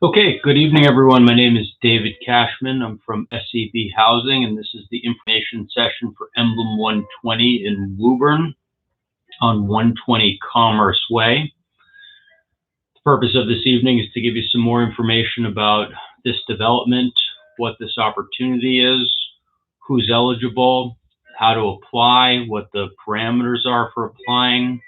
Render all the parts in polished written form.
Okay, good evening, everyone. My name is David Cashman. I'm from SEB Housing, and this is the information session for Emblem 120 in Woburn on 120 Commerce Way. The purpose of this evening is to give you some more information about this development, what this opportunity is, who's eligible, how to apply, what the parameters are for applying,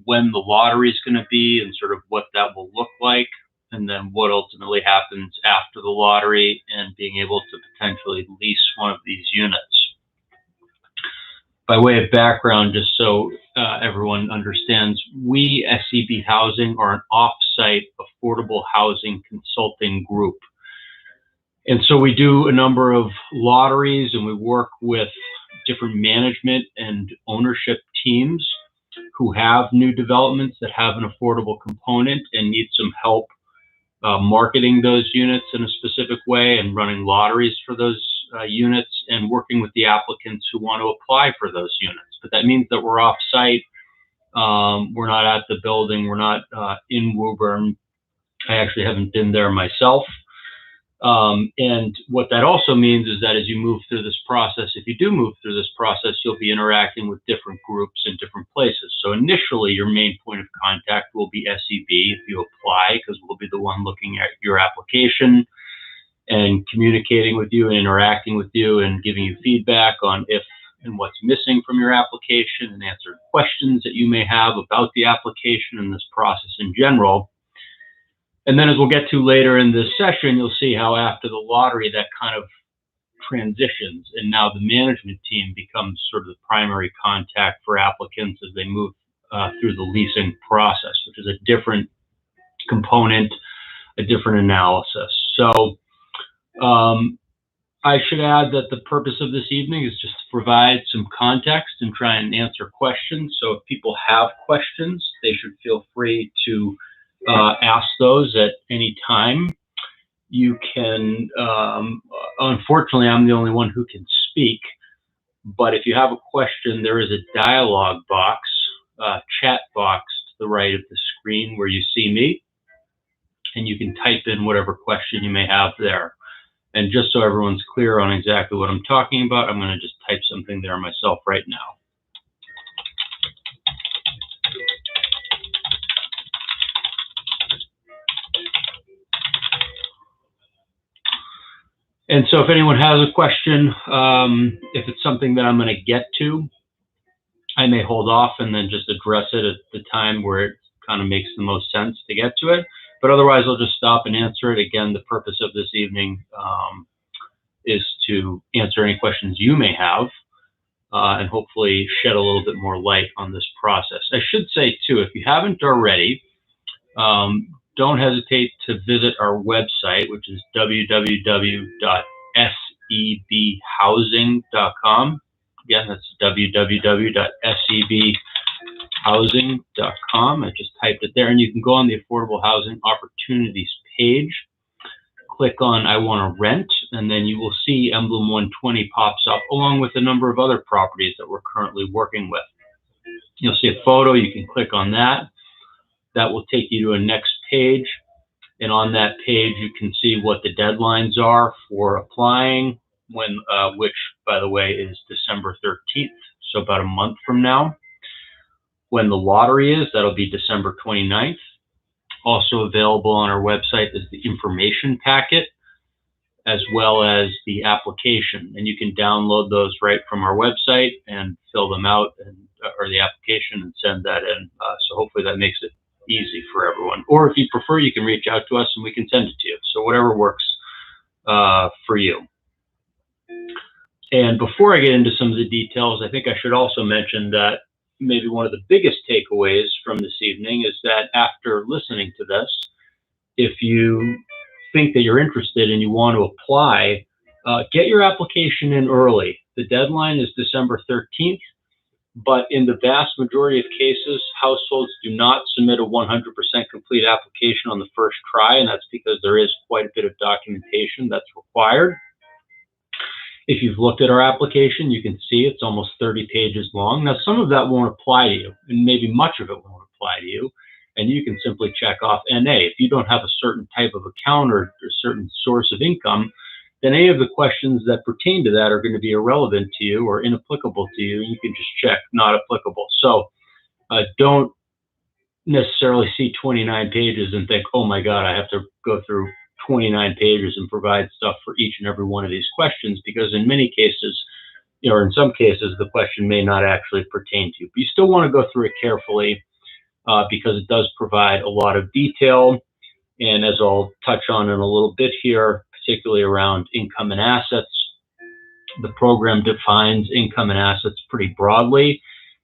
when the lottery is going to be, and sort of what that will look like, and then what ultimately happens after the lottery and being able to potentially lease one of these units. By way of background, just so everyone understands, we, SEB Housing, are an off-site affordable housing consulting group. And so we do a number of lotteries, and we work with different management and ownership teams who have new developments that have an affordable component and need some help marketing those units in a specific way and running lotteries for those units and working with the applicants who want to apply for those units. But that means that we're off-site. We're not at the building. We're not in Woburn. I actually haven't been there myself. And what that also means is that as you move through this process, if you do move through this process, you'll be interacting with different groups in different places. So initially, your main point of contact will be SEB if you apply, because we'll be the one looking at your application and communicating with you and interacting with you and giving you feedback on if and what's missing from your application and answering questions that you may have about the application and this process in general. And then as we'll get to later in this session, you'll see how after the lottery that kind of transitions, and now the management team becomes sort of the primary contact for applicants as they move through the leasing process, which is a different component, a different analysis. So I should add that the purpose of this evening is just to provide some context and try and answer questions. So if people have questions, they should feel free to ask those at any time. You can, unfortunately, I'm the only one who can speak, but if you have a question, there is a dialogue box, chat box to the right of the screen where you see me, and you can type in whatever question you may have there. And just so everyone's clear on exactly what I'm talking about, I'm going to just type something there myself right now. And so if anyone has a question, if it's something that I'm going to get to, I may hold off and then just address it at the time where it kind of makes the most sense to get to it. But otherwise, I'll just stop and answer it. Again, the purpose of this evening is to answer any questions you may have and hopefully shed a little bit more light on this process. I should say, too, if you haven't already, don't hesitate to visit our website, which is www.sebhousing.com. Again, that's www.sebhousing.com. I just typed it there, and you can go on the Affordable Housing Opportunities page, click on I Want to Rent, and then you will see Emblem 120 pops up, along with a number of other properties that we're currently working with. You'll see a photo. You can click on that. That will take you to a next page, and on that page you can see what the deadlines are for applying, when which, by the way, is December 13th, so about a month from now. When the lottery is, that'll be December 29th. Also available on our website is the information packet, as well as the application, and you can download those right from our website and fill them out, or the application, and send that in. So hopefully that makes it easy for everyone. Or if you prefer, you can reach out to us and we can send it to you. So whatever works for you. And before I get into some of the details, I think I should also mention that maybe one of the biggest takeaways from this evening is that after listening to this, if you think that you're interested and you want to apply, get your application in early. The deadline is December 13th. But in the vast majority of cases, households do not submit a 100% complete application on the first try, and that's because there is quite a bit of documentation that's required. If you've looked at our application, you can see it's almost 30 pages long. Now, some of that won't apply to you, and maybe much of it won't apply to you. and you can simply check off NA. If you don't have a certain type of account or a certain source of income, then any of the questions that pertain to that are going to be irrelevant to you or inapplicable to you. You can just check not applicable. So don't necessarily see 29 pages and think, oh my God, I have to go through 29 pages and provide stuff for each and every one of these questions, because in many cases, or in some cases, the question may not actually pertain to you. But you still want to go through it carefully because it does provide a lot of detail. And as I'll touch on in a little bit here, particularly around income and assets, the program defines income and assets pretty broadly.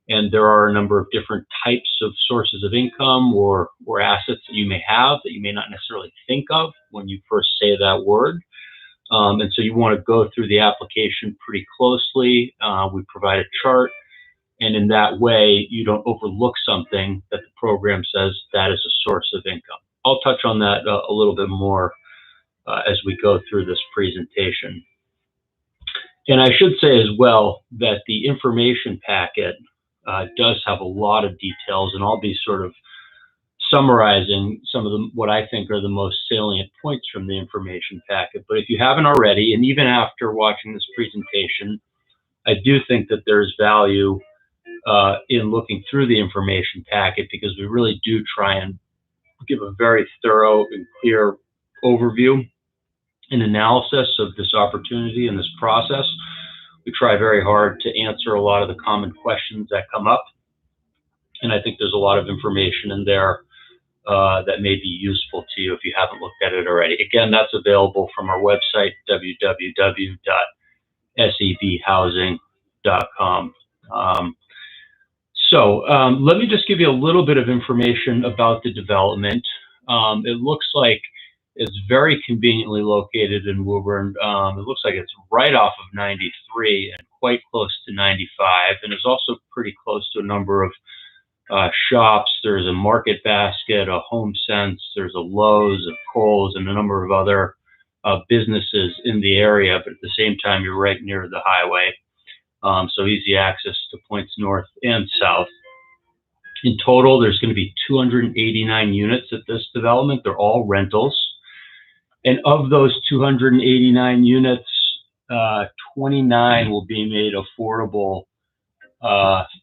And there are a number of different types of sources of income or assets that you may have that you may not necessarily think of when you first say that word. And so you want to go through the application pretty closely. We provide a chart, and in that way, you don't overlook something that the program says that is a source of income. I'll touch on that a little bit more as we go through this presentation. And I should say as well that the information packet does have a lot of details, and I'll be sort of summarizing some of what I think are the most salient points from the information packet. But if you haven't already, and even after watching this presentation, I do think that there's value in looking through the information packet, because we really do try and give a very thorough and clear overview and analysis of this opportunity and this process. We try very hard to answer a lot of the common questions that come up. And I think there's a lot of information in there that may be useful to you if you haven't looked at it already. Again, that's available from our website, www.sebhousing.com. Let me just give you a little bit of information about the development. It looks like it's very conveniently located in Woburn. It looks like it's right off of 93 and quite close to 95, and it's also pretty close to a number of shops. There's a Market Basket, a Home Sense, there's a Lowe's, a Kohl's, and a number of other businesses in the area, but at the same time, you're right near the highway, so easy access to points north and south. In total, there's going to be 289 units at this development. They're all rentals. And of those 289 units, 29 will be made affordable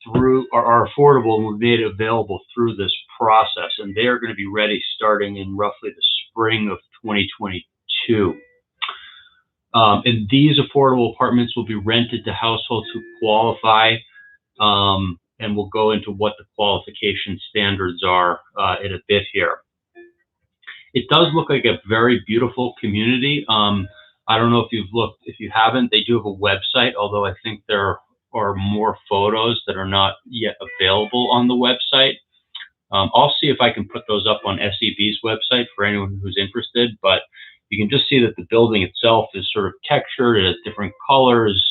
through, or are affordable and will be made available through this process. And they are going to be ready starting in roughly the spring of 2022. And these affordable apartments will be rented to households who qualify, and we'll go into what the qualification standards are in a bit here. It does look like a very beautiful community. I don't know if you've looked. If you haven't, they do have a website, although I think there are more photos that are not yet available on the website. I'll see if I can put those up on SEB's website for anyone who's interested, but you can just see that the building itself is sort of textured. It has different colors,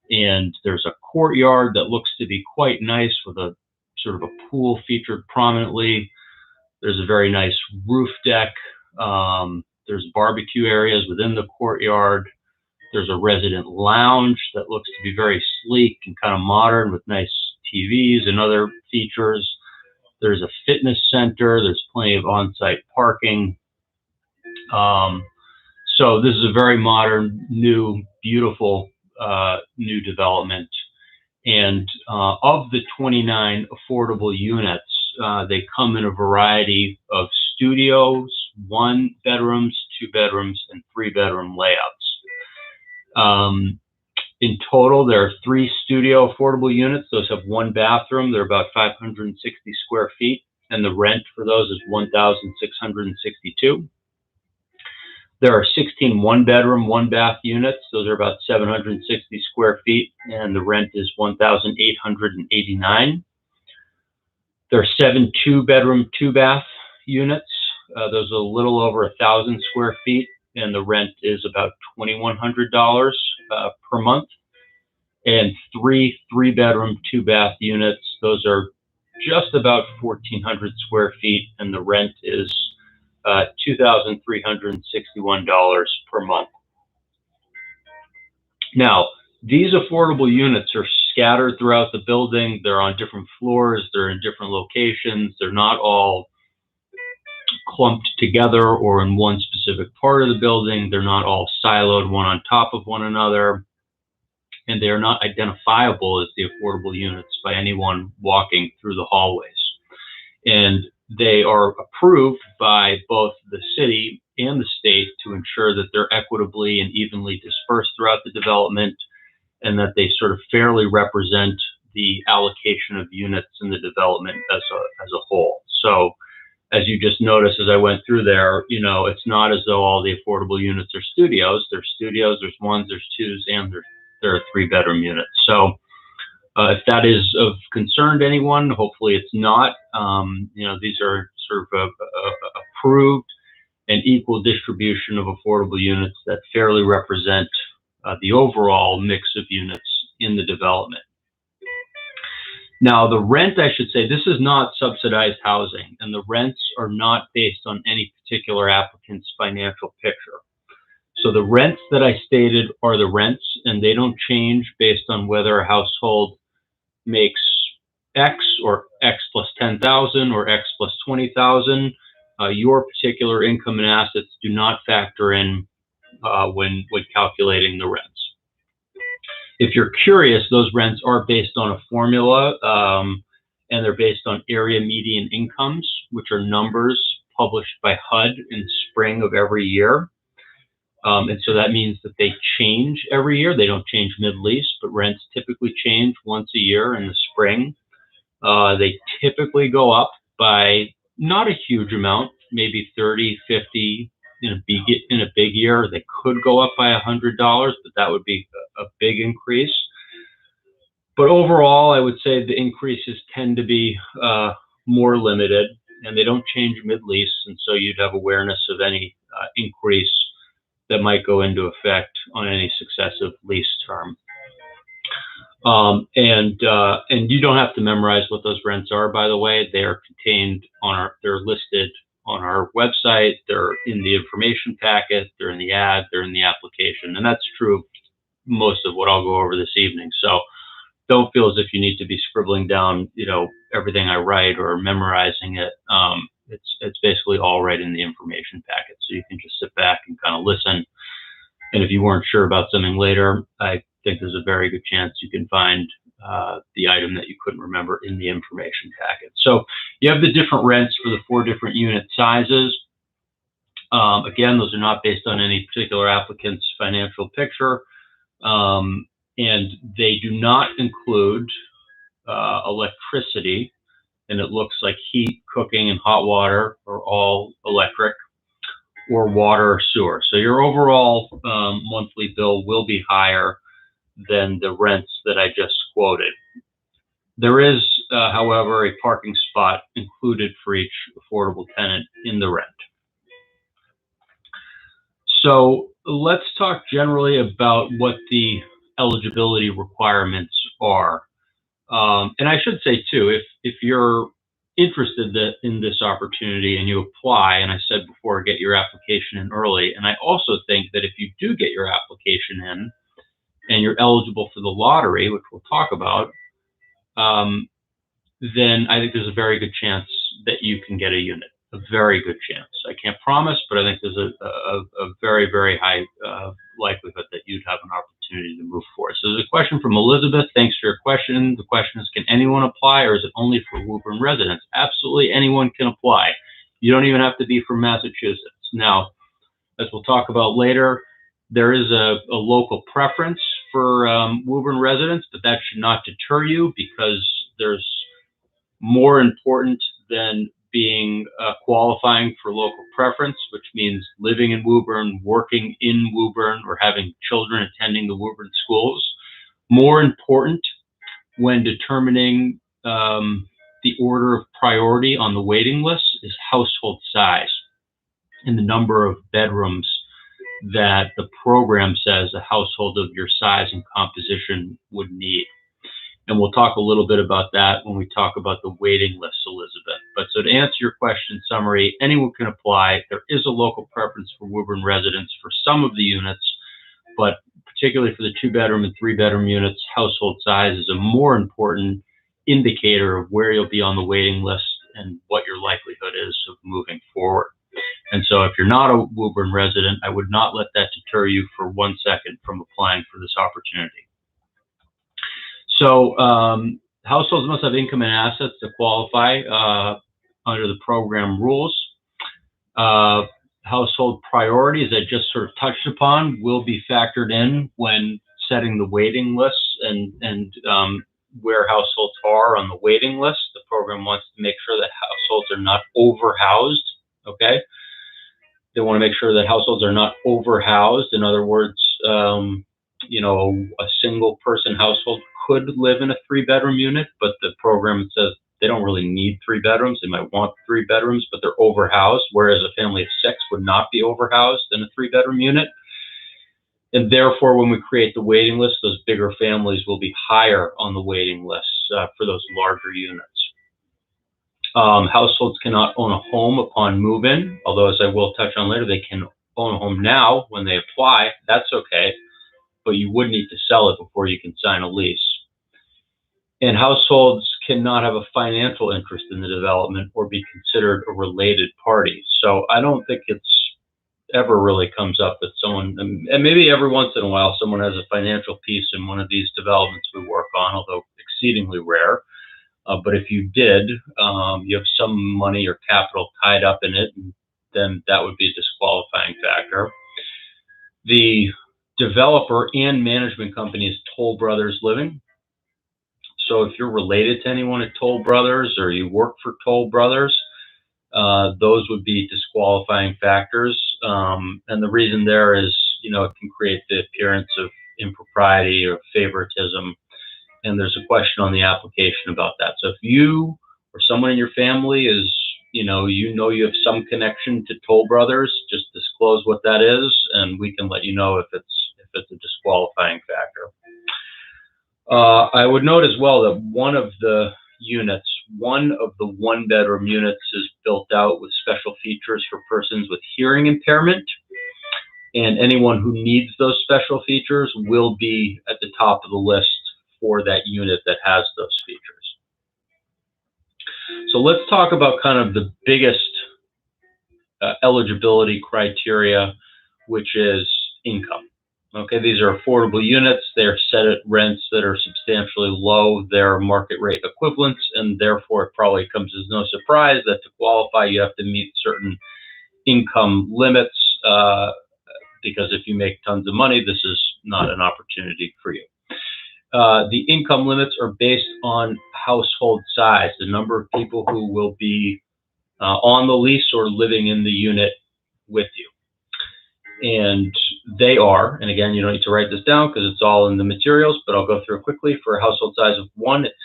and there's a courtyard that looks to be quite nice with a sort of a pool featured prominently. There's a very nice roof deck. There's barbecue areas within the courtyard. There's a resident lounge that looks to be very sleek and kind of modern with nice TVs and other features. There's a fitness center. There's plenty of on-site parking. So this is a very modern, new, beautiful new development. And of the 29 affordable units, they come in a variety of studios, 1 bedrooms, 2 bedrooms, and 3 bedroom layouts. In total, there are 3 studio affordable units. Those have 1 bathroom. They're about 560 square feet, and the rent for those is $1,662. There are 16 1-bedroom, 1-bath units. Those are about 760 square feet, and the rent is $1,889. There are 7 2-bedroom, 2-bath units. Those are a little over 1,000 square feet, and the rent is about $2,100 per month. And 3 3-bedroom, 2-bath units. Those are just about 1,400 square feet, and the rent is $2,361 per month. Now, These affordable units are scattered throughout the building. They're on different floors. They're in different locations. They're not all clumped together or in one specific part of the building. They're not all siloed one on top of one another. And they are not identifiable as the affordable units by anyone walking through the hallways. And they are approved by both the city and the state to ensure that they're equitably and evenly dispersed throughout the development, and that they sort of fairly represent the allocation of units in the development as a whole. So as you just noticed as I went through there, you know, it's not as though all the affordable units are studios. There's studios, there's ones, there's twos, and there are 3-bedroom units. So if that is of concern to anyone, hopefully it's not. You know, these are sort of approved and equal distribution of affordable units that fairly represent the overall mix of units in the development. Now, the rent, I should say, this is not subsidized housing, and the rents are not based on any particular applicant's financial picture. So the rents that I stated are the rents, and they don't change based on whether a household makes X or X plus 10,000 or X plus 20,000. Your particular income and assets do not factor in when calculating the rents. If you're curious, those rents are based on a formula, and they're based on area median incomes, which are numbers published by HUD in the spring of every year. And so that means that they change every year. They don't change mid-lease, but rents typically change once a year in the spring. They typically go up by not a huge amount, maybe 30, 50 in a big year. They could go up by $100, but that would be a big increase. But overall, I would say the increases tend to be more limited, and they don't change mid-lease, and so you'd have awareness of any increase that might go into effect on any successive lease term. And you don't have to memorize what those rents are, by the way. They are contained on they're listed on our website. They're in the information packet. They're in the ad. They're in the application. And that's true of most of what I'll go over this evening. So don't feel as if you need to be scribbling down, you know, everything I write or memorizing it. It's basically all right in the information packet. So you can just sit back and kind of listen. And if you weren't sure about something later, I think there's a very good chance you can find the item that you couldn't remember in the information packet. So you have the different rents for the 4 different unit sizes. Again, those are not based on any particular applicant's financial picture. And they do not include electricity. And it looks like heat, cooking, and hot water are all electric, or water or sewer. So your overall monthly bill will be higher than the rents that I just quoted. There is, however, a parking spot included for each affordable tenant in the rent. So let's talk generally about what the eligibility requirements are. And I should say too, if you're interested in this opportunity and you apply, and I said before, get your application in early. And I also think that if you do get your application in and you're eligible for the lottery, which we'll talk about, then I think there's a very good chance that you can get a unit. A very good chance. I can't promise, but I think there's a very, very high likelihood that you'd have an opportunity to move forward. So there's a question from Elizabeth. Thanks for your question. The question is, can anyone apply, or is it only for Woburn residents? Absolutely anyone can apply. You don't even have to be from Massachusetts. Now, as we'll talk about later, there is a local preference for Woburn residents, but that should not deter you, because there's more important than being qualifying for local preference, which means living in Woburn, working in Woburn, or having children attending the Woburn schools. More important when determining the order of priority on the waiting list is household size and the number of bedrooms that the program says a household of your size and composition would need. And we'll talk a little bit about that when we talk about the waiting list, Elizabeth. But so to answer your question summary, anyone can apply. There is a local preference for Woburn residents for some of the units, but particularly for the 2-bedroom and 3-bedroom units, household size is a more important indicator of where you'll be on the waiting list and what your likelihood is of moving forward. And so if you're not a Woburn resident, I would not let that deter you for 1 second from applying for this opportunity. So households must have income and assets to qualify under the program rules. Household priorities I just sort of touched upon will be factored in when setting the waiting lists and where households are on the waiting list. The program wants to make sure that households are not overhoused, okay? They want to make sure that households are not overhoused. In other words, you know, a single person household could live in a 3-bedroom unit, but the program says they don't really need 3 bedrooms. They might want 3 bedrooms, but they're overhoused, whereas a family of 6 would not be overhoused in a 3-bedroom unit. And therefore, when we create the waiting list, those bigger families will be higher on the waiting list for those larger units. Households cannot own a home upon move-in, although as I will touch on later, they can own a home now when they apply. That's okay, but you would need to sell it before you can sign a lease. And households cannot have a financial interest in the development or be considered a related party. So I don't think it's ever really comes up that someone, and maybe every once in a while, someone has a financial piece in one of these developments we work on, although exceedingly rare. But if you did, you have some money or capital tied up in it, then that would be a disqualifying factor. The developer and management company is Toll Brothers Living. So if you're related to anyone at Toll Brothers or you work for Toll Brothers, those would be disqualifying factors. And the reason there is, you know, it can create the appearance of impropriety or favoritism. And there's a question on the application about that. So if you or someone in your family is, you know you have some connection to Toll Brothers, just disclose what that is, and we can let you know if it's a disqualifying factor. I would note as well that one of the 1-bedroom units is built out with special features for persons with hearing impairment, and anyone who needs those special features will be at the top of the list for that unit that has those features. So let's talk about kind of the biggest eligibility criteria, which is income. Okay, these are affordable units. They're set at rents that are substantially low. They're market rate equivalents, and therefore it probably comes as no surprise that to qualify, you have to meet certain income limits, because if you make tons of money, this is not an opportunity for you. The income limits are based on household size, the number of people who will be on the lease or living in the unit with you. And they are, and again, you don't need to write this down because it's all in the materials, but I'll go through it quickly. For a household size of 1, it's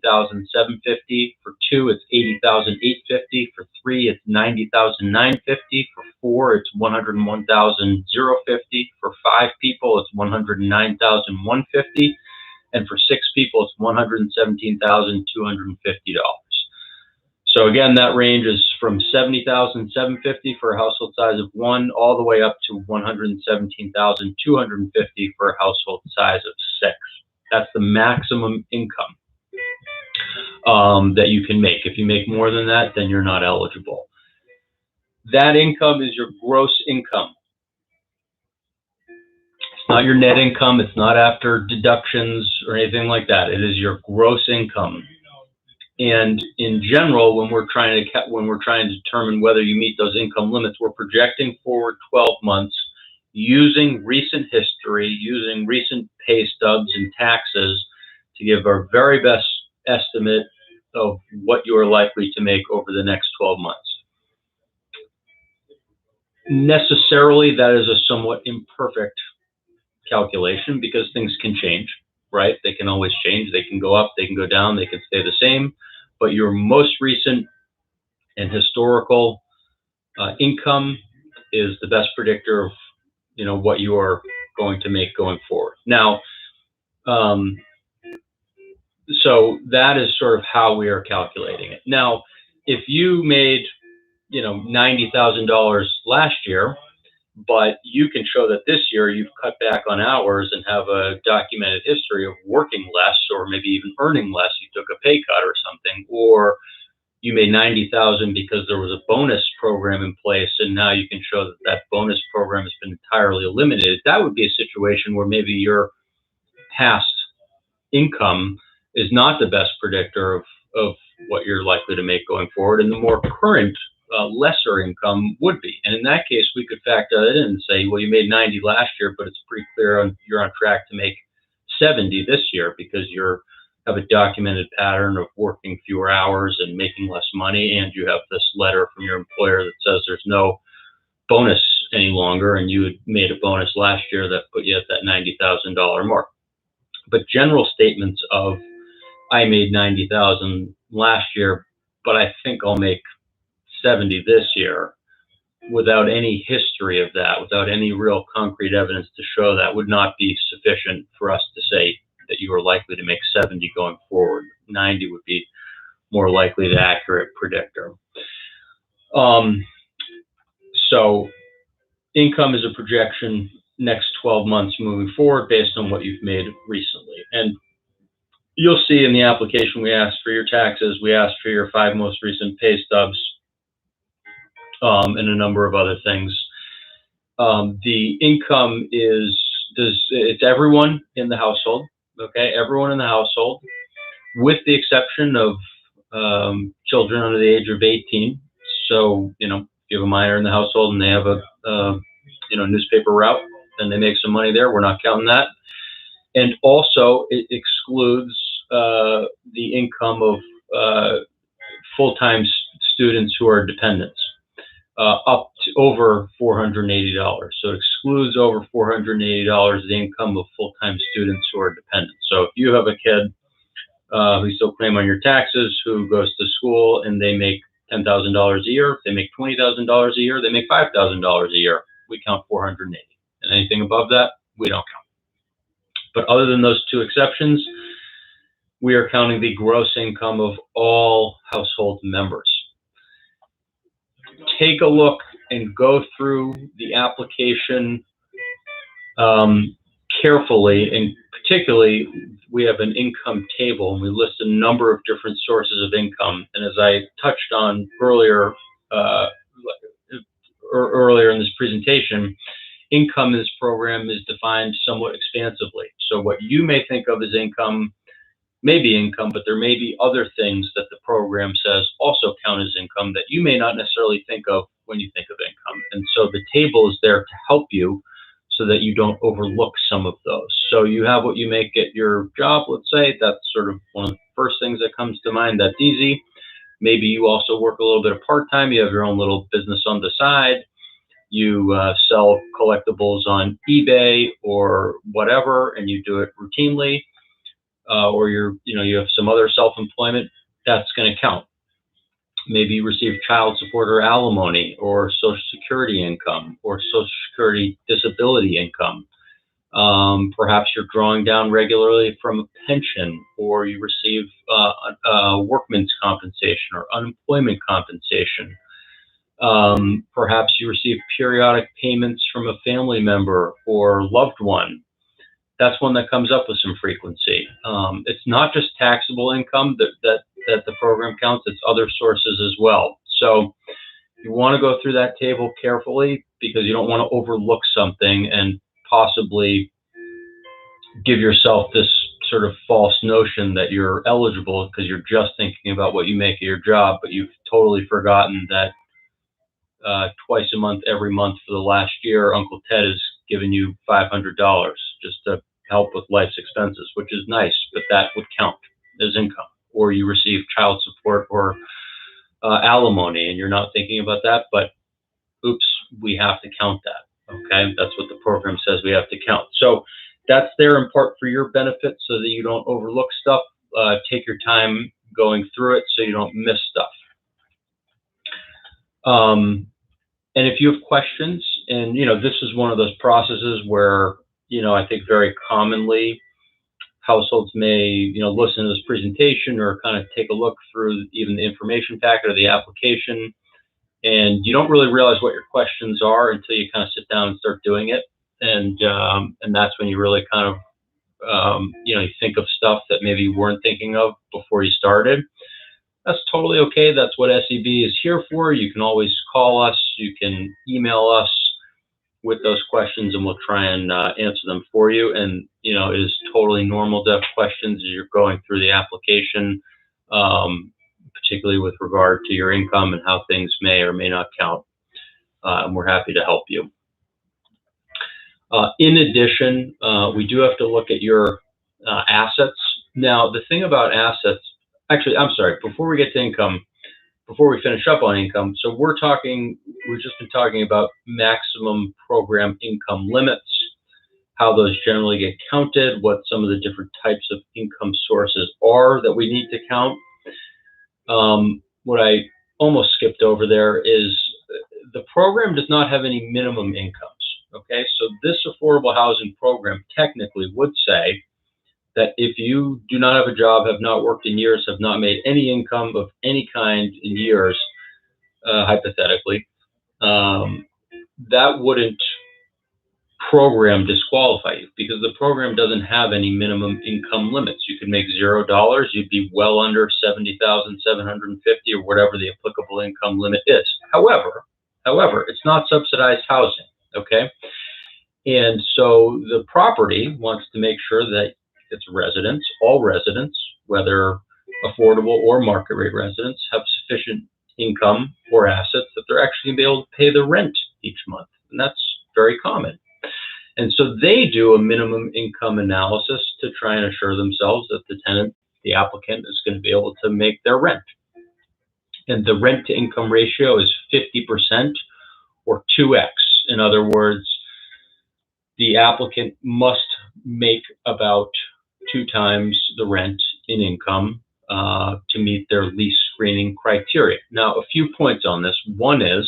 $70,750. For 2, it's $80,850. For 3, it's $90,950. For 4, it's $101,050. For 5 people, it's $109,150. And for 6 people, it's $117,250. So again, that range is from $70,750 for a household size of 1, all the way up to $117,250 for a household size of 6. That's the maximum income that you can make. If you make more than that, then you're not eligible. That income is your gross income. It's not your net income. It's not after deductions or anything like that. It is your gross income. And in general, when we're trying to determine whether you meet those income limits, we're projecting forward 12 months using recent history, using recent pay stubs and taxes to give our very best estimate of what you are likely to make over the next 12 months. Necessarily, that is a somewhat imperfect calculation because things can change, right? They can always change. They can go up, they can go down, they can stay the same. But your most recent and historical income is the best predictor of, you know, what you are going to make going forward. Now, so that is sort of how we are calculating it. Now, if you made, you know, $90,000 last year, but you can show that this year you've cut back on hours and have a documented history of working less, or maybe even earning less. You took a pay cut or something, or you made 90,000 because there was a bonus program in place, and now you can show that that bonus program has been entirely eliminated. That would be a situation where maybe your past income is not the best predictor of what you're likely to make going forward, and the more current, lesser income would be. And in that case, we could factor that in and say, well, you made 90 last year, but it's pretty clear you're on track to make 70 this year because you're have a documented pattern of working fewer hours and making less money, and you have this letter from your employer that says there's no bonus any longer, and you had made a bonus last year that put you at that $90,000 mark. But general statements of, I made 90,000 last year, but I think I'll make 70 this year, without any history of that, without any real concrete evidence to show that, would not be sufficient for us to say that you are likely to make 70 going forward. 90 would be more likely the accurate predictor. So income is a projection next 12 months moving forward based on what you've made recently. And you'll see in the application we asked for your taxes, we asked for your 5 most recent pay stubs, and a number of other things. The income it's everyone in the household. Okay, everyone in the household, with the exception of children under the age of 18. So, if you have a minor in the household and they have a newspaper route and they make some money there, we're not counting that. And also, it excludes the income of full-time students who are dependents, up to over $480. So it excludes over $480 the income of full-time students who are dependents. So if you have a kid who still claim on your taxes, who goes to school and they make $10,000 a year, if they make $20,000 a year, they make $5,000 a year, we count 480. And anything above that, we don't count. But other than those 2 exceptions, we are counting the gross income of all household members. Take a look and go through the application carefully, and particularly we have an income table and we list a number of different sources of income. And as I touched on earlier in this presentation, income in this program is defined somewhat expansively. So what you may think of as income may be income, but there may be other things that the program says also count as income that you may not necessarily think of when you think of income. And so the table is there to help you so that you don't overlook some of those. So you have what you make at your job, let's say. That's sort of one of the first things that comes to mind. That's easy. Maybe you also work a little bit of part-time. You have your own little business on the side. You sell collectibles on eBay or whatever, and you do it routinely. Or you have some other self-employment, that's going to count. Maybe you receive child support or alimony or Social Security income or Social Security disability income. Perhaps you're drawing down regularly from a pension, or you receive workman's compensation or unemployment compensation. Perhaps you receive periodic payments from a family member or loved one. That's one that comes up with some frequency. It's not just taxable income that the program counts, it's other sources as well. So you want to go through that table carefully because you don't want to overlook something and possibly give yourself this sort of false notion that you're eligible because you're just thinking about what you make at your job, but you've totally forgotten that twice a month, every month for the last year, Uncle Ted has given you $500 just to help with life's expenses, which is nice, but that would count as income. Or you receive child support or alimony, and you're not thinking about that, but oops, we have to count that. Okay, that's what the program says we have to count. So that's there in part for your benefit so that you don't overlook stuff. Take your time going through it so you don't miss stuff. And if you have questions, and this is one of those processes where I think very commonly households may listen to this presentation or kind of take a look through even the information packet or the application And you don't really realize what your questions are until you kind of sit down and start doing it. And that's when you really kind of, you think of stuff that maybe you weren't thinking of before you started. That's totally okay. That's what SEB is here for. You can always call us. You can email us with those questions, and we'll try and answer them for you. And, it is totally normal to have questions as you're going through the application, particularly with regard to your income and how things may or may not count. And we're happy to help you. In addition, we do have to look at your assets. Now, the thing about assets, actually, I'm sorry, before we get to income, before we finish up on income, so we've just been talking about maximum program income limits, how those generally get counted, what some of the different types of income sources are that we need to count. What I almost skipped over there is the program does not have any minimum incomes. Okay, so this affordable housing program technically would say that if you do not have a job, have not worked in years, have not made any income of any kind in years, hypothetically, that wouldn't program disqualify you, because the program doesn't have any minimum income limits. You could make $0, you'd be well under $70,750 or whatever the applicable income limit is. However, it's not subsidized housing, okay? And so the property wants to make sure that its residents, all residents, whether affordable or market rate residents, have sufficient income or assets that they're actually going to be able to pay the rent each month. And that's very common. And so they do a minimum income analysis to try and assure themselves that the tenant, the applicant, is going to be able to make their rent. And the rent to income ratio is 50% or 2x. In other words, the applicant must make about 2 times the rent in income to meet their lease screening criteria. Now, a few points on this. One is,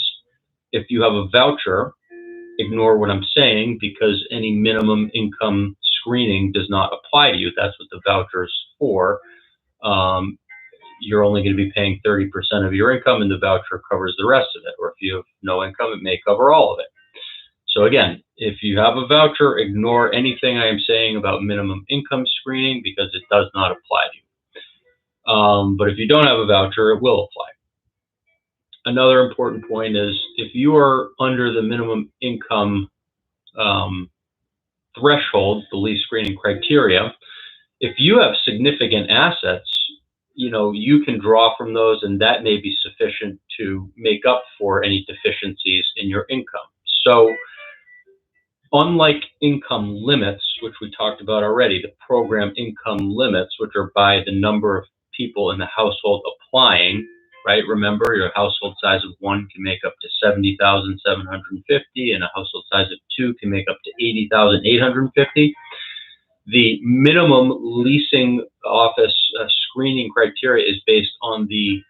if you have a voucher, ignore what I'm saying, because any minimum income screening does not apply to you. That's what the voucher is for. You're only going to be paying 30% of your income, and the voucher covers the rest of it. Or if you have no income, it may cover all of it. So again, if you have a voucher, ignore anything I am saying about minimum income screening, because it does not apply to you. But if you don't have a voucher, it will apply. Another important point is, if you are under the minimum income threshold, the lease screening criteria, if you have significant assets, you can draw from those, and that may be sufficient to make up for any deficiencies in your income. So unlike income limits, which we talked about already, the program income limits, which are by the number of people in the household applying, right? Remember, your household size of 1 can make up to $70,750, and a household size of 2 can make up to $80,850. The minimum leasing office screening criteria is based on the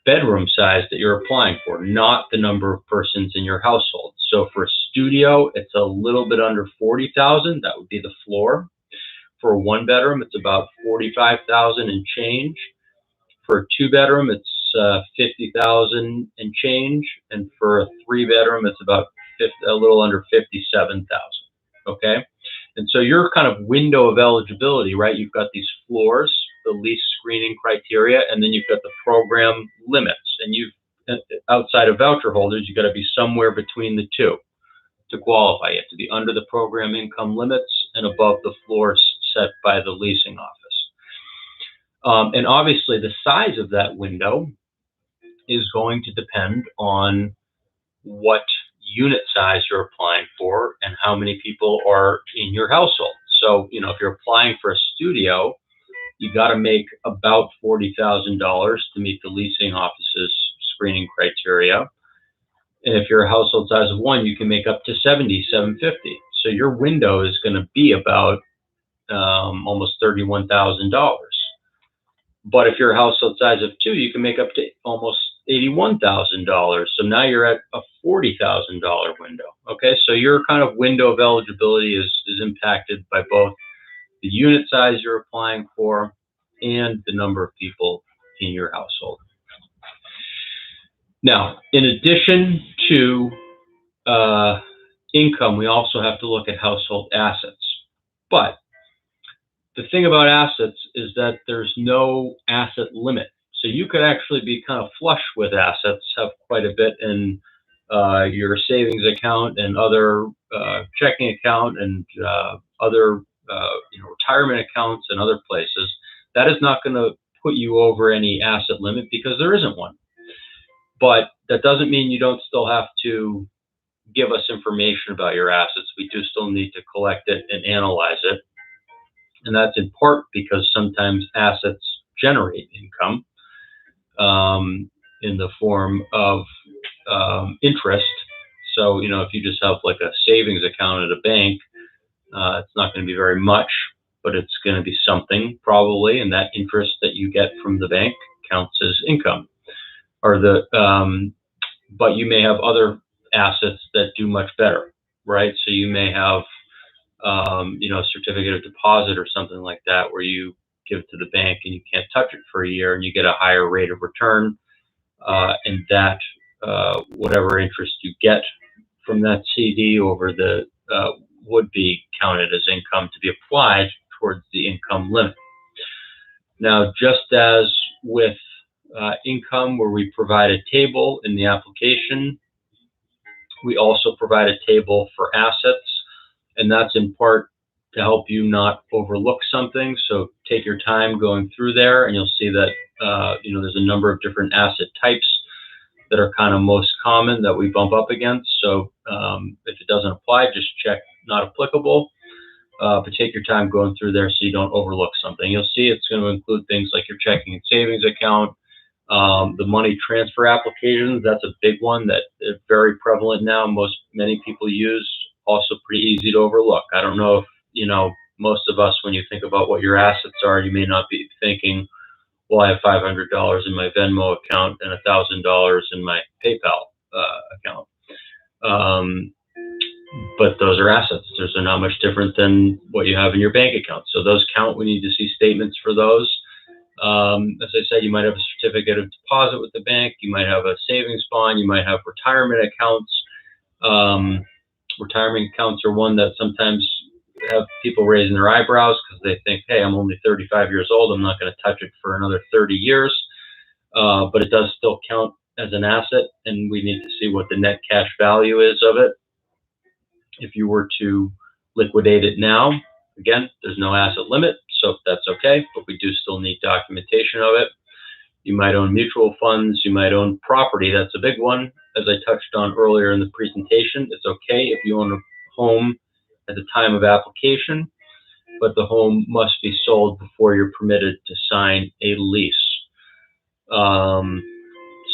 bedroom size that you're applying for, not the number of persons in your household. So for a studio, it's a little bit under 40,000. That would be the floor. For a 1-bedroom, it's about 45,000 and change. For a 2-bedroom, it's 50,000 and change, and for a 3-bedroom, it's about a little under 57,000. Okay, and so your kind of window of eligibility, right? You've got these floors, the lease screening criteria, and then you've got the program limits. And outside of voucher holders, you've got to be somewhere between the two to qualify. You have to be under the program income limits and above the floors set by the leasing office. And obviously, the size of that window is going to depend on what unit size you're applying for and how many people are in your household. So, if you're applying for a studio, you got to make about $40,000 to meet the leasing office's screening criteria. And if you're a household size of 1, you can make up to $70,750. So your window is going to be about almost $31,000. But if you're a household size of 2, you can make up to almost $81,000. So now you're at a $40,000 window. Okay, so your kind of window of eligibility is impacted by both the unit size you're applying for and the number of people in your household. Now, in addition to income, we also have to look at household assets. But the thing about assets is that there's no asset limit. So you could actually be kind of flush with assets, have quite a bit in your savings account and other checking account and other retirement accounts and other places. That is not going to put you over any asset limit because there isn't one. But that doesn't mean you don't still have to give us information about your assets. We do still need to collect it and analyze it. And that's in part because sometimes assets generate income in the form of interest. So, if you just have like a savings account at a bank, it's not going to be very much, but it's going to be something probably. And that interest that you get from the bank counts as income. But you may have other assets that do much better, right? So you may have a certificate of deposit or something like that where you give it to the bank and you can't touch it for a year and you get a higher rate of return, and that whatever interest you get from that CD over the would be counted as income to be applied towards the income limit. Now, just as with income, where we provide a table in the application, we also provide a table for assets, and that's in part to help you not overlook something. So take your time going through there, and you'll see that there's a number of different asset types that are kind of most common that we bump up against. So if it doesn't apply, just check not applicable. But take your time going through there so you don't overlook something. You'll see it's going to include things like your checking and savings account, the money transfer applications. That's a big one that is very prevalent now. Many people use. Also pretty easy to overlook. I don't know if most of us, when you think about what your assets are, you may not be thinking, well, I have $500 in my Venmo account and $1,000 in my PayPal account. But those are assets. Those are not much different than what you have in your bank account. So those count. We need to see statements for those. As I said, you might have a certificate of deposit with the bank. You might have a savings bond. You might have retirement accounts. Retirement accounts are one that sometimes have people raising their eyebrows because they think, hey, I'm only 35 years old. I'm not going to touch it for another 30 years. But it does still count as an asset, and we need to see what the net cash value is of it. If you were to liquidate it now, again, there's no asset limit, so that's okay, but we do still need documentation of it. You might own mutual funds. You might own property. That's a big one. As I touched on earlier in the presentation, it's okay if you own a home at the time of application, but the home must be sold before you're permitted to sign a lease.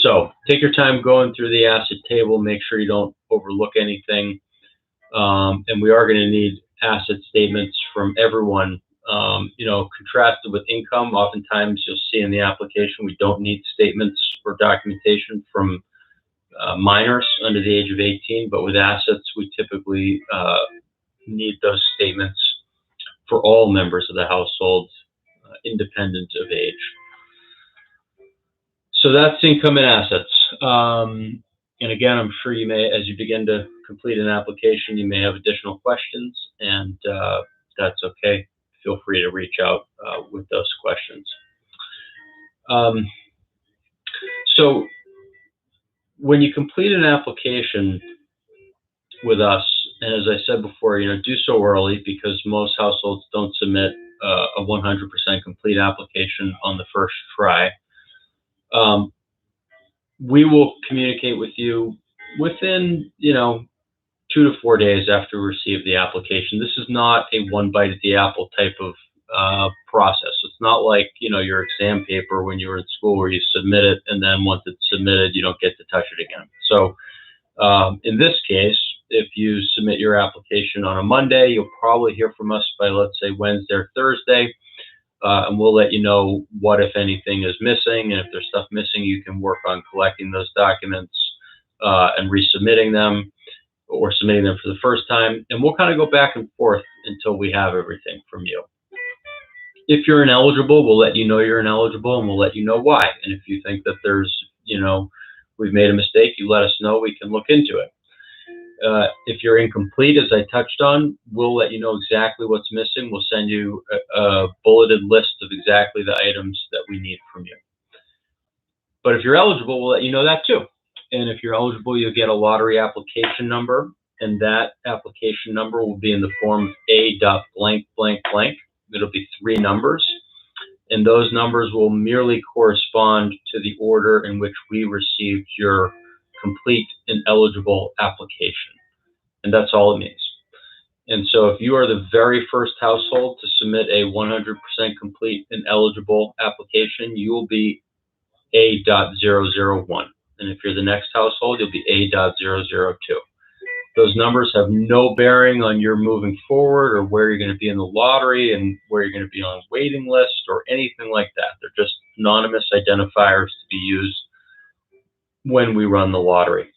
So take your time going through the asset table. Make sure you don't overlook anything. And we are going to need asset statements from everyone. Contrasted with income, oftentimes you'll see in the application we don't need statements or documentation from minors under the age of 18, but with assets we typically need those statements for all members of the household, independent of age. So that's income and assets. And again, I'm sure you may, as you begin to complete an application, you may have additional questions, and that's okay. Feel free to reach out with those questions. So when you complete an application with us, and as I said before, do so early because most households don't submit a 100% complete application on the first try. We will communicate with you within, 2 to 4 days after we receive the application. This is not a one bite at the apple type of process. It's not like, your exam paper when you were in school where you submit it and then once it's submitted, you don't get to touch it again. So in this case, if you submit your application on a Monday, you'll probably hear from us by, let's say, Wednesday or Thursday. And we'll let you know what, if anything, is missing. And if there's stuff missing, you can work on collecting those documents and resubmitting them or submitting them for the first time. And we'll kind of go back and forth until we have everything from you. If you're ineligible, we'll let you know you're ineligible and we'll let you know why. And if you think that there's, we've made a mistake, you let us know, we can look into it. If you're incomplete, as I touched on, we'll let you know exactly what's missing. We'll send you a bulleted list of exactly the items that we need from you. But if you're eligible, we'll let you know that too. And if you're eligible, you'll get a lottery application number, and that application number will be in the form of A.blank blank blank. It'll be 3 numbers, and those numbers will merely correspond to the order in which we received your complete and eligible application. And that's all it means. And so if you are the very first household to submit a 100% complete and eligible application, you will be A.001. And if you're the next household, you'll be A.002. Those numbers have no bearing on your moving forward or where you're going to be in the lottery and where you're going to be on a waiting list or anything like that. They're just anonymous identifiers to be used when we run the lottery.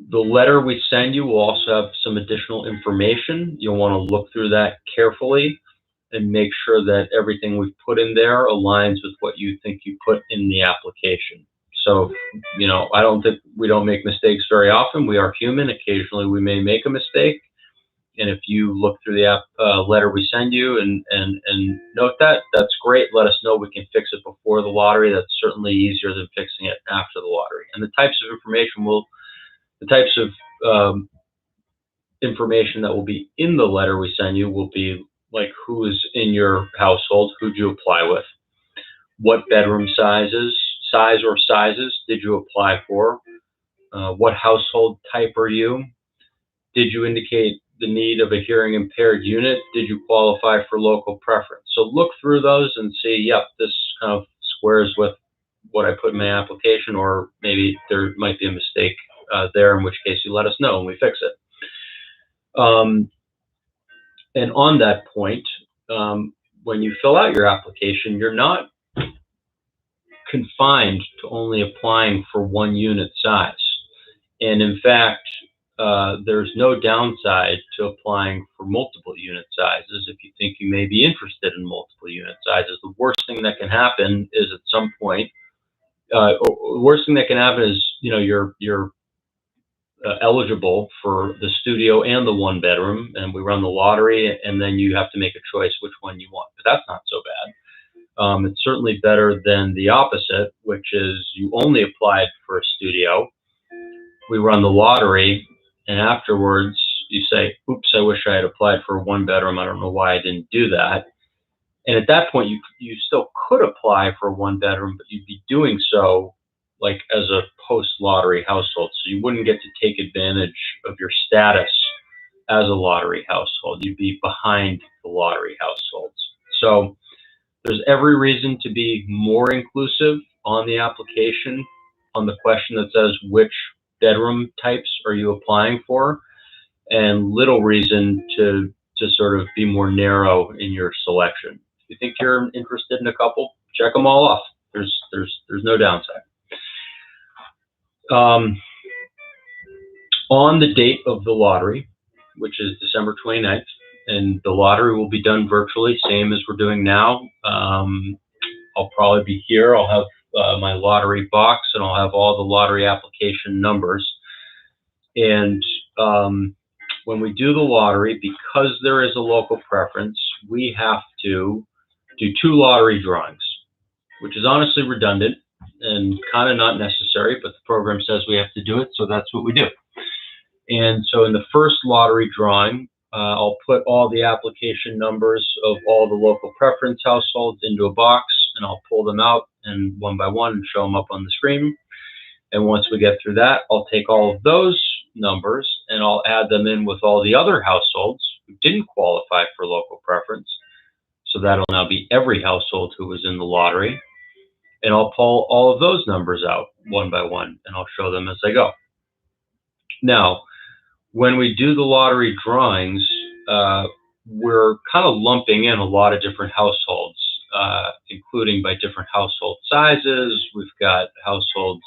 The letter we send you will also have some additional information. You'll want to look through that carefully and make sure that everything we've put in there aligns with what you think you put in the application. So, you know, we don't make mistakes very often. We are human. Occasionally we may make a mistake. And if you look through the letter we send you and note that, that's great. Let us know. We can fix it before the lottery. That's certainly easier than fixing it after the lottery. And the types of information that will be in the letter we send you will be like who is in your household, who'd you apply with, what bedroom size or sizes did you apply for, what household type are you, did you indicate the need of a hearing impaired unit, did you qualify for local preference. So look through those and see, yep, this kind of squares with what I put in my application, or maybe there might be a mistake there, in which case you let us know and we fix it. And on that point, when you fill out your application, you're not confined to only applying for 1 unit size. And in fact, there's no downside to applying for multiple unit sizes if you think you may be interested in multiple unit sizes. The worst thing that can happen is at some point, the worst thing that can happen is, you know, you're eligible for the studio and the 1 bedroom, and we run the lottery, and then you have to make a choice which one you want. But that's not so bad. It's certainly better than the opposite, which is you only applied for a studio. We run the lottery, and afterwards you say, oops, I wish I had applied for a 1 bedroom. I don't know why I didn't do that. And at that point, you still could apply for a 1 bedroom, but you'd be doing so like as a post-lottery household. So you wouldn't get to take advantage of your status as a lottery household. You'd be behind the lottery households. So there's every reason to be more inclusive on the application on the question that says which bedroom types are you applying for, and little reason to sort of be more narrow in your selection. If you think you're interested in a couple, check them all off. There's no downside. On the date of the lottery, which is December 29th, and the lottery will be done virtually, same as we're doing now. I'll probably be here. I'll have my lottery box, and I'll have all the lottery application numbers. And when we do the lottery, because there is a local preference, we have to do 2 lottery drawings, which is honestly redundant and kind of not necessary, but the program says we have to do it, so that's what we do. And so in the first lottery drawing, I'll put all the application numbers of all the local preference households into a box, and I'll pull them out and one by one show them up on the screen. And once we get through that, I'll take all of those numbers and I'll add them in with all the other households who didn't qualify for local preference. So that'll now be every household who was in the lottery. And I'll pull all of those numbers out one by one, and I'll show them as I go. Now, when we do the lottery drawings, we're kind of lumping in a lot of different households, including by different household sizes. We've got households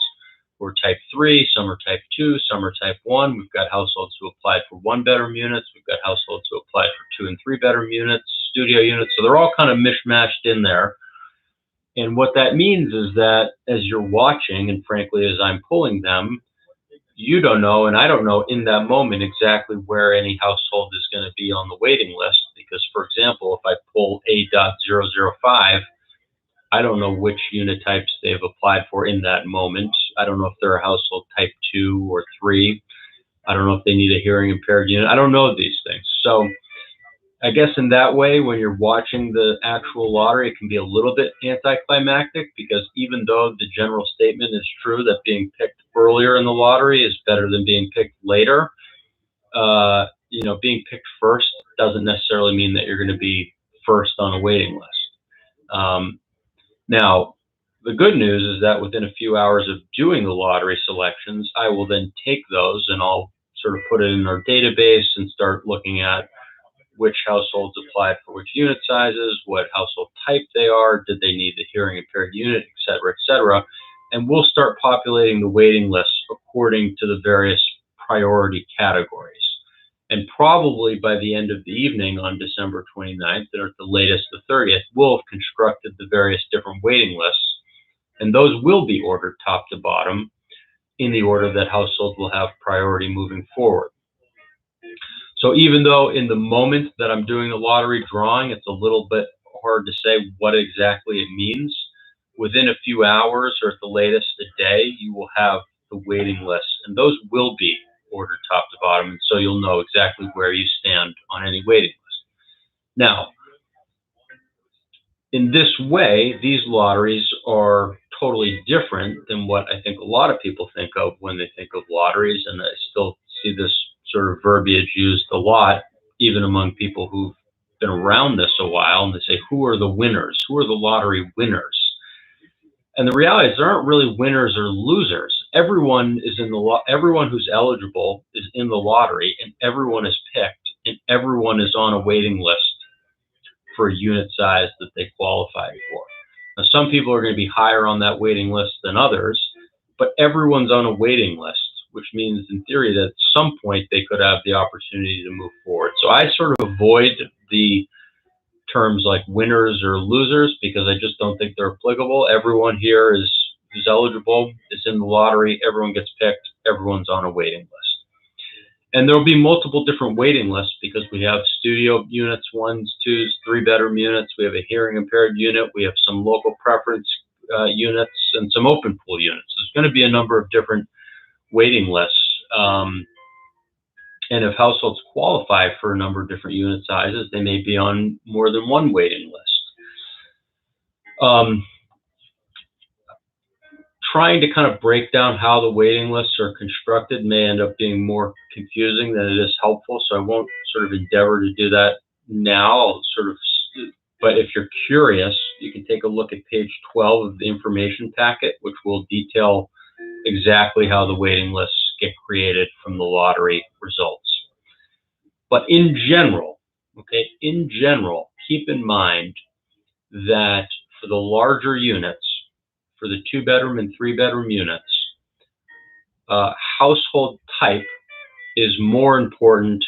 who are type 3, some are type 2, some are type 1. We've got households who applied for 1-bedroom units. We've got households who applied for 2- and 3-bedroom units, studio units. So they're all kind of mishmashed in there. And what that means is that as you're watching, and frankly, as I'm pulling them, you don't know, and I don't know in that moment exactly where any household is going to be on the waiting list. Because, for example, if I pull A.005, I don't know which unit types they've applied for in that moment. I don't know if they're a household type 2 or 3. I don't know if they need a hearing impaired unit. I don't know these things. So I guess in that way, when you're watching the actual lottery, it can be a little bit anticlimactic, because even though the general statement is true that being picked earlier in the lottery is better than being picked later, being picked first doesn't necessarily mean that you're going to be first on a waiting list. Now, the good news is that within a few hours of doing the lottery selections, I will then take those and I'll sort of put it in our database and start looking at which households applied for which unit sizes, what household type they are, did they need the hearing impaired unit, et cetera, and we'll start populating the waiting lists according to the various priority categories. And probably by the end of the evening on December 29th, or at the latest the 30th, we'll have constructed the various different waiting lists, and those will be ordered top to bottom in the order that households will have priority moving forward. So even though in the moment that I'm doing the lottery drawing, it's a little bit hard to say what exactly it means, within a few hours or at the latest a day, you will have the waiting list, and those will be ordered top to bottom, and so you'll know exactly where you stand on any waiting list. Now, in this way, these lotteries are totally different than what I think a lot of people think of when they think of lotteries, and I still see this sort of verbiage used a lot, even among people who've been around this a while, and they say, who are the winners? Who are the lottery winners? And the reality is there aren't really winners or losers. Everyone is in the everyone who's eligible is in the lottery, and everyone is picked, and everyone is on a waiting list for a unit size that they qualified for. Now, some people are going to be higher on that waiting list than others, but everyone's on a waiting list, which means in theory that at some point they could have the opportunity to move forward. So I sort of avoid the terms like winners or losers because I just don't think they're applicable. Everyone here is eligible, is in the lottery, everyone gets picked, everyone's on a waiting list. And there'll be multiple different waiting lists because we have studio units, 1s, 2s, 3-bedroom units, we have a hearing impaired unit, we have some local preference units, and some open pool units. There's going to be a number of different waiting lists. And if households qualify for a number of different unit sizes, they may be on more than one waiting list. Trying to kind of break down how the waiting lists are constructed may end up being more confusing than it is helpful, so I won't sort of endeavor to do that now. But if you're curious, you can take a look at page 12 of the information packet, which will detail exactly how the waiting lists get created from the lottery results. But in general, keep in mind that for the larger units, for the 2-bedroom and 3-bedroom units, household type is more important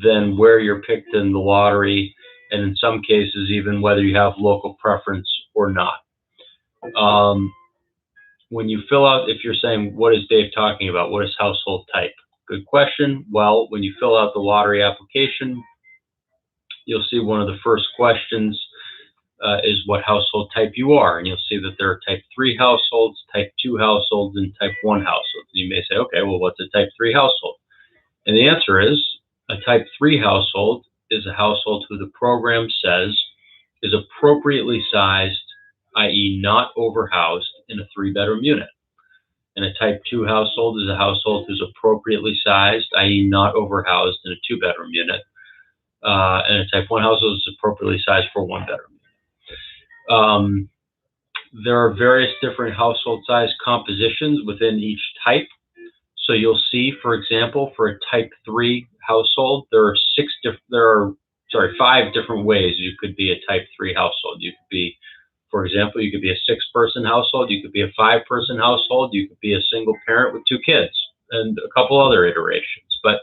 than where you're picked in the lottery, and in some cases, even whether you have local preference or not. When you fill out, if you're saying, what is Dave talking about? What is household type? Good question. Well, when you fill out the lottery application, you'll see one of the first questions is what household type you are. And you'll see that there are type 3 households, type 2 households, and type 1 households. And you may say, okay, well, what's a type 3 household? And the answer is a type 3 household is a household who the program says is appropriately sized, i.e. not overhoused in a 3-bedroom unit. And a type 2 household is a household who's appropriately sized, i.e. not overhoused in a 2-bedroom unit. And a type 1 household is appropriately sized for a 1-bedroom unit. There are various different household size compositions within each type. So you'll see, for example, for a type 3 household, there are 5 different ways you could be a type 3 household. You could be, for example, you could be a 6-person household, you could be a 5-person household, you could be a single parent with 2 kids, and a couple other iterations. But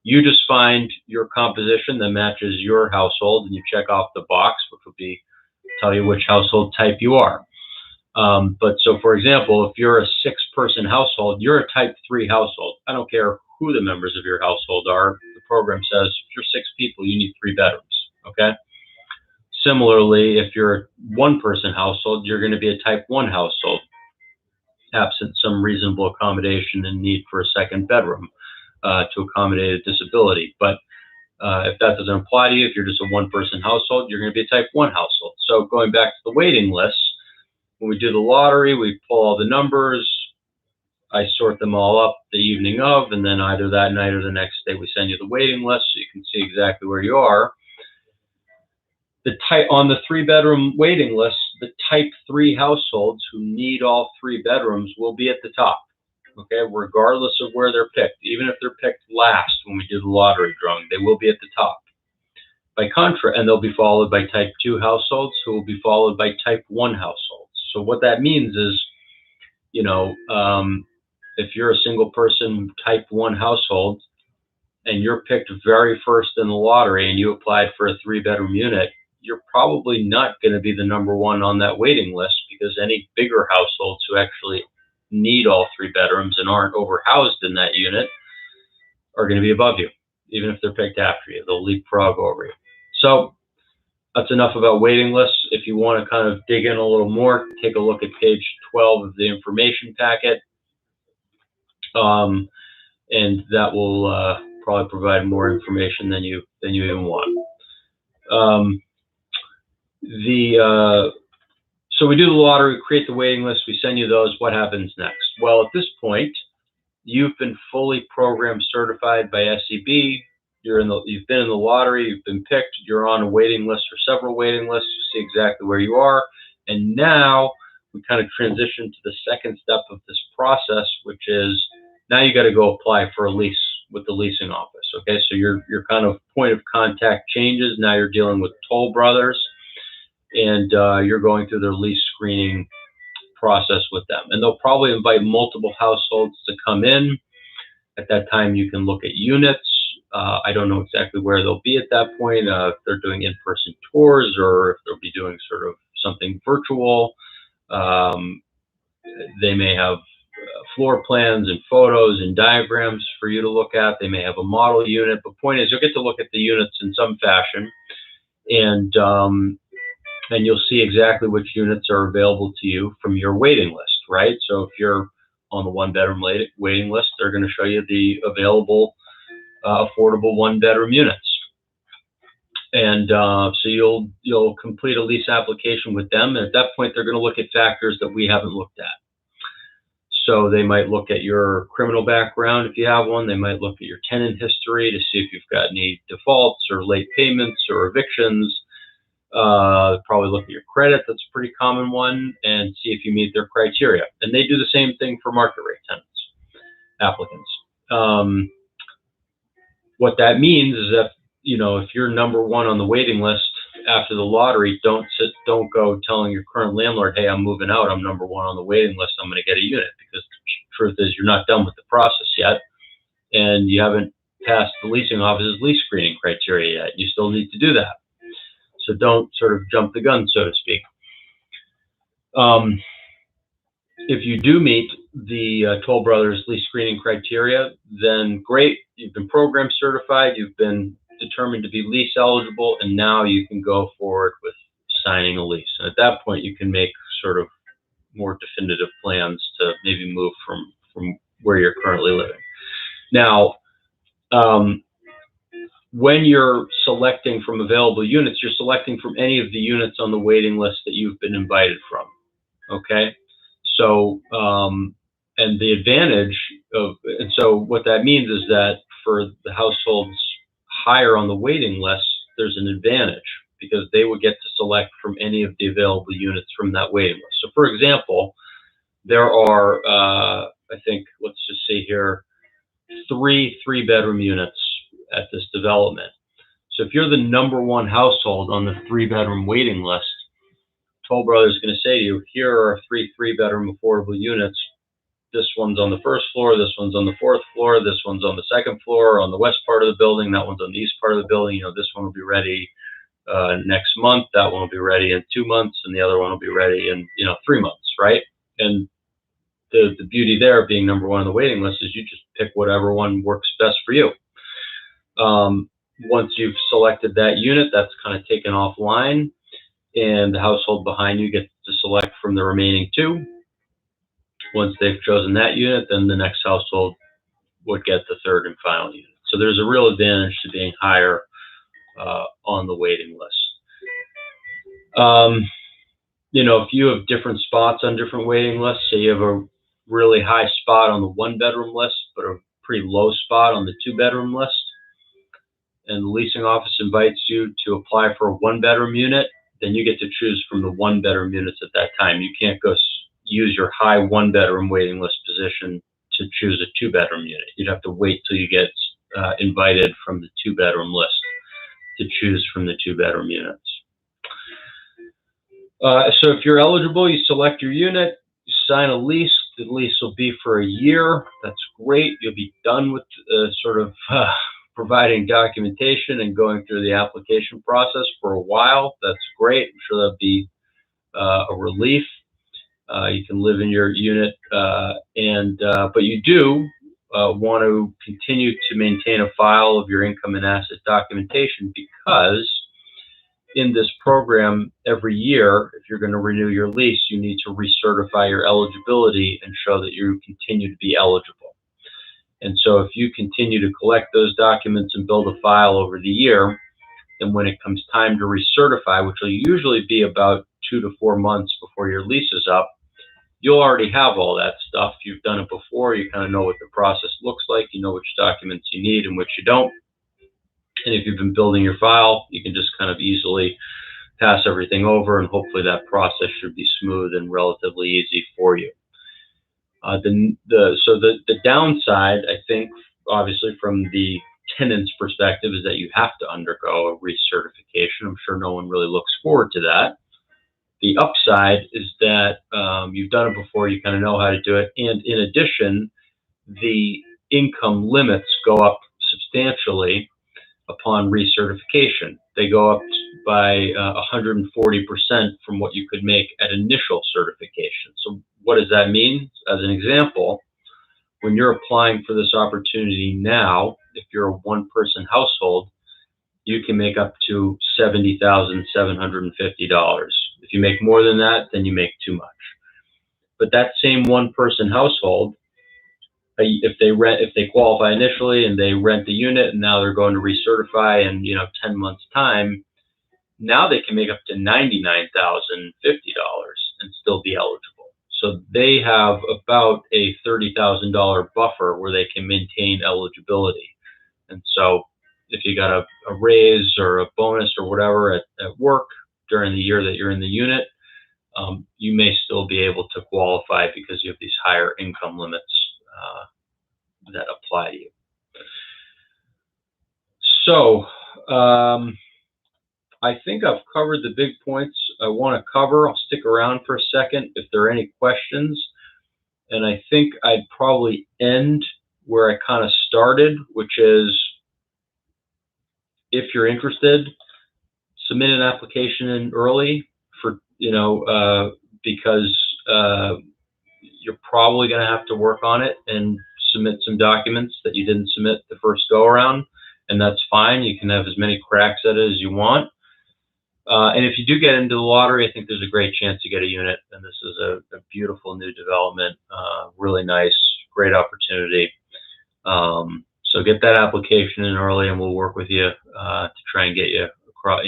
you just find your composition that matches your household, and you check off the box, which will be tell you which household type you are. But so, for example, if you're a 6-person household, you're a type 3 household. I don't care who the members of your household are. The program says if you're 6 people, you need 3 bedrooms. Okay. Similarly, if you're a 1-person household, you're going to be a type 1 household, absent some reasonable accommodation and need for a 2nd bedroom to accommodate a disability. But if that doesn't apply to you, if you're just a 1-person household, you're going to be a type 1 household. So going back to the waiting list, when we do the lottery, we pull all the numbers. I sort them all up the evening of, and then either that night or the next day we send you the waiting list so you can see exactly where you are. On the 3-bedroom waiting list, the type 3 households who need all 3 bedrooms will be at the top, okay, regardless of where they're picked. Even if they're picked last when we do the lottery drawing, they will be at the top. By contrast, and they'll be followed by type 2 households, who will be followed by type 1 households. So what that means is, you know, if you're a single person type 1 household and you're picked very first in the lottery and you applied for a 3-bedroom unit, you're probably not going to be the number 1 on that waiting list, because any bigger households who actually need all 3 bedrooms and aren't overhoused in that unit are going to be above you, even if they're picked after you. They'll leapfrog over you. So that's enough about waiting lists. If you want to kind of dig in a little more, take a look at page 12 of the information packet, and that will probably provide more information than you even want. So we do the lottery, create the waiting list, we send you those. What happens next? Well, at this point, you've been fully program certified by SCB. You've been in the lottery, you've been picked, you're on a waiting list or several waiting lists, you see exactly where you are. And now we kind of transition to the second step of this process, which is now you got to go apply for a lease with the leasing office. Okay, so your kind of point of contact changes. Now you're dealing with Toll Brothers, and you're going through their lease screening process with them. And they'll probably invite multiple households to come in. At that time, you can look at units. I don't know exactly where they'll be at that point, if they're doing in-person tours or if they'll be doing sort of something virtual. They may have floor plans and photos and diagrams for you to look at. They may have a model unit. But point is, you'll get to look at the units in some fashion, and you'll see exactly which units are available to you from your waiting list, right? So if you're on the 1-bedroom waiting list, they're going to show you the available affordable 1-bedroom units. And so you'll complete a lease application with them, and at that point, they're going to look at factors that we haven't looked at. So they might look at your criminal background if you have one. They might look at your tenant history to see if you've got any defaults or late payments or evictions. Probably look at your credit, that's a pretty common one, and see if you meet their criteria. And they do the same thing for market rate tenants, applicants. What that means is that, you know, if you're number 1 on the waiting list after the lottery, don't go telling your current landlord, hey, I'm moving out, I'm number 1 on the waiting list, I'm going to get a unit, because the truth is you're not done with the process yet, and you haven't passed the leasing office's lease screening criteria yet. You still need to do that. So don't sort of jump the gun, so to speak. If you do meet the Toll Brothers lease screening criteria, then great. You've been program certified, you've been determined to be lease eligible, and now you can go forward with signing a lease. And at that point, you can make sort of more definitive plans to maybe move from where you're currently living. Now, when you're selecting from available units, you're selecting from any of the units on the waiting list that you've been invited from, okay? So, and the advantage of, and so what that means is that for the households higher on the waiting list, there's an advantage because they would get to select from any of the available units from that waiting list. So for example, there are, I think, let's just say here, 3 3-bedroom units at this development. So if you're the number 1 household on the 3-bedroom waiting list, Toll Brothers is going to say to you, here are 3 3-bedroom affordable units. This one's on the 1st floor, this one's on the 4th floor, this one's on the 2nd floor, on the west part of the building, that one's on the east part of the building. You know, this one will be ready next month, that one will be ready in 2 months, and the other one will be ready in, 3 months, right? And the beauty there, being number one on the waiting list, is you just pick whatever one works best for you. Once you've selected that unit, that's kind of taken offline, and the household behind you gets to select from the remaining two. Once they've chosen that unit, then the next household would get the third and final unit. So there's a real advantage to being higher on the waiting list. You know, if you have different spots on different waiting lists, say you have a really high spot on the 1-bedroom list, but a pretty low spot on the 2-bedroom list, and the leasing office invites you to apply for a 1-bedroom unit, then you get to choose from the 1-bedroom units at that time. You can't go use your high 1-bedroom waiting list position to choose a 2-bedroom unit. You'd have to wait till you get invited from the 2-bedroom list to choose from the 2-bedroom units. So if you're eligible, you select your unit, you sign a lease. The lease will be for a year. That's great. You'll be done with providing documentation and going through the application process for a while. That's great. I'm sure that'll be a relief. You can live in your unit, but you do want to continue to maintain a file of your income and asset documentation, because in this program, every year, if you're going to renew your lease, you need to recertify your eligibility and show that you continue to be eligible. And so if you continue to collect those documents and build a file over the year, then when it comes time to recertify, which will usually be about 2 to 4 months before your lease is up, you'll already have all that stuff. You've done it before. You kind of know what the process looks like. You know which documents you need and which you don't. And if you've been building your file, you can just kind of easily pass everything over, and hopefully that process should be smooth and relatively easy for you. The downside, I think, obviously from the tenant's perspective, is that you have to undergo a recertification. I'm sure no one really looks forward to that. The upside is that you've done it before, you kind of know how to do it, and in addition, the income limits go up substantially upon recertification. They go up by 140% from what you could make at initial certification. So what does that mean? As an example, when you're applying for this opportunity now, if you're a 1-person household, you can make up to $70,750. If you make more than that, then you make too much. But that same 1-person household, if they qualify initially and they rent the unit, and now they're going to recertify in 10 months time, now they can make up to $99,050 and still be eligible. So they have about a $30,000 buffer where they can maintain eligibility. And so if you got a raise or a bonus or whatever at work during the year that you're in the unit, you may still be able to qualify because you have these higher income limits that apply to you. So I think I've covered the big points I want to cover. I'll stick around for a second if there are any questions. And I think I'd probably end where I kind of started, which is, if you're interested, submit an application in early for, because you're probably going to have to work on it and submit some documents that you didn't submit the first go around, and that's fine. You can have as many cracks at it as you want. And if you do get into the lottery, I think there's a great chance to get a unit, and this is a beautiful new development, really nice, great opportunity. So get that application in early, and we'll work with you to try and get you across,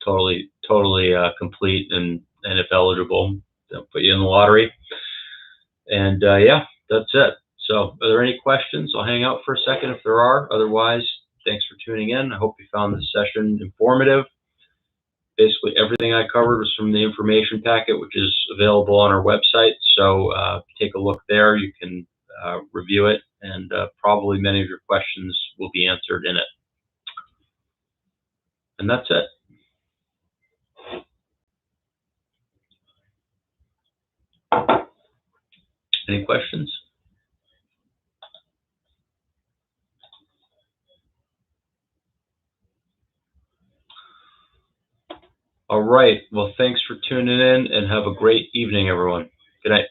totally complete, and if eligible, they'll put you in the lottery. And yeah, that's it. So are there any questions? I'll hang out for a second if there are. Otherwise, thanks for tuning in. I hope you found this session informative. Basically, everything I covered was from the information packet, which is available on our website. So take a look there. You can review it, and probably many of your questions will be answered in it. And that's it. Any questions? All right. Well, thanks for tuning in and have a great evening, everyone. Good night.